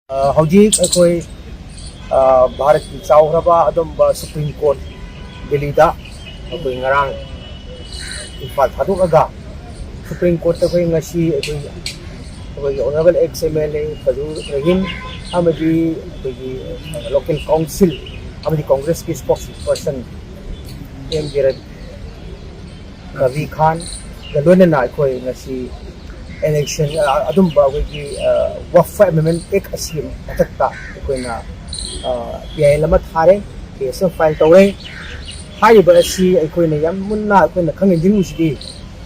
हौजी अखोई भारत की चाउरबा अदुम्बा सुप्रीम कोर्ट दिल्ली दा अखोई ngarang इफाल थादोगा सुप्रीम कोर्ट अखोई ngasi अखोई honourable ex MLA Fazur Rahim अमदी अखोई लोकल काउंसिल अमदी कांग्रेस की स्पोक्स पर्सन एम गिरद रवि खान गलोनना अखोई ngasi election adum ba ki wafa amendment ek asim atakta koina PI lama thare case file tawre hai ba asi koina yam munna koina khangin jing usidi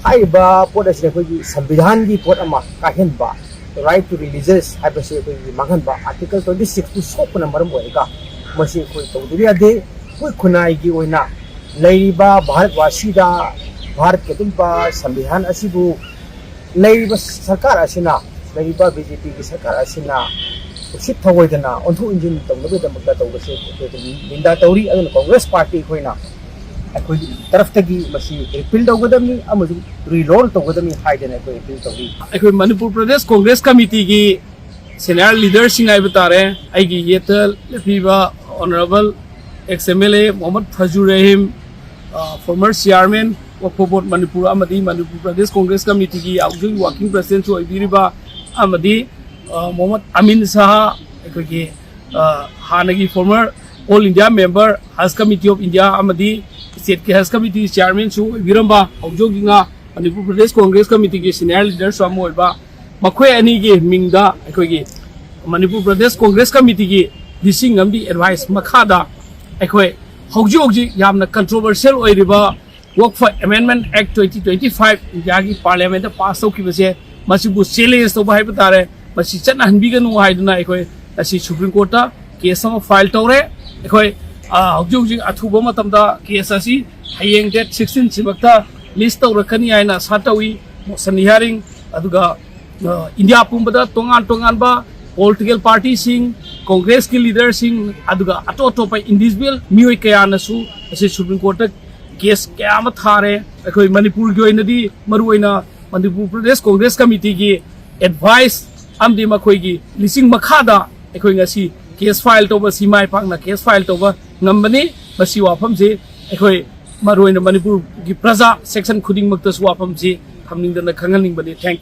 hai ba pot asi ki samvidhan gi pot ama ka hen ba right to religious hai ba se ki mangan ba article 26 to sop number mo ka masi koi tawduri ade koi khunai gi oina lei ba bharat wasi da bharat ke tum ba samvidhan asibu सरकार असिना BJP की सरकार असिना उसित थवैदना ओंथु engine तौनबदमक्ता तौबसे निंदा तौरी अदुन Congress party खोइना अखोई तरफतगी मसी repeal तौगदमनी अमजु रिरोल तौगदमनी हाइदना अखोई repeal तौरी अखोई मणिपुर प्रदेश कांग्रेस कमिटी की सीनियर लीडर सिंह आइब तारे आइगी येतल लेफिबा honourable ex MLA Mohammad Fazur Rahim former chairman वफोबोट मणिपुर मणिपुर प्रदेश कांग्रेस कमिटी की वर्किंग प्रेसिडेंट मोहम्मद अमीन शाह अखोई हानगी former all India member Haj committee of India state के Haj committee chairman Manipur Pradesh Congress committee की सीनियर लीडर मखोई अनी की मिंगदा अखोई मणिपुर प्रदेश कांग्रेस कमिटी की लिसिंग एडवाइस मखादा अखोई हौजी यामना कंट्रोवर्शियल ओइरिबा वर्क फॉर अमेंडमेंट एक्ट 2025 इंडिया की पार्लियामेंट पास तौखिबसे मसिबु चैलेंज तौबा हाइब तारे मसि चनहनबिगनु हाइदना अखोई असि सुप्रीम कोर्ट केस अमा फाइल तौरे अखोई हौजी अथुबा मतमदा केस असि हयेंग डेट 16 सिमक्ता लिस्ट तौरखनी हाइना सातवी मोशन हियरिंग अदुगा इंडिया पुंबदा तोंगान तोंगानबा पॉलिटिकल पार्टी सिंह कांग्रेस की लीडर सिंह अदुगा अटोटोपा इंडिविजुअल मियोय कयानसु असि सुप्रीम कोर्ट केस क्या थारे अखोई मणिपुर की ओइनदी मरुओइना मणिपुर प्रदेश कांग्रेस कमिटी की एडवाइस अमदी मखोई की लिसिंग मखादा अखोई ngasi केस फाइल तौबा सीमाय पांगना केस फाइल तौबा ngambani masi wafam je अखोई मरुओइना मणिपुर की प्रजा सेक्शन खुदिंग मक्तसु वाफम जे थमनिंगदना खंगनिंग बने थैंक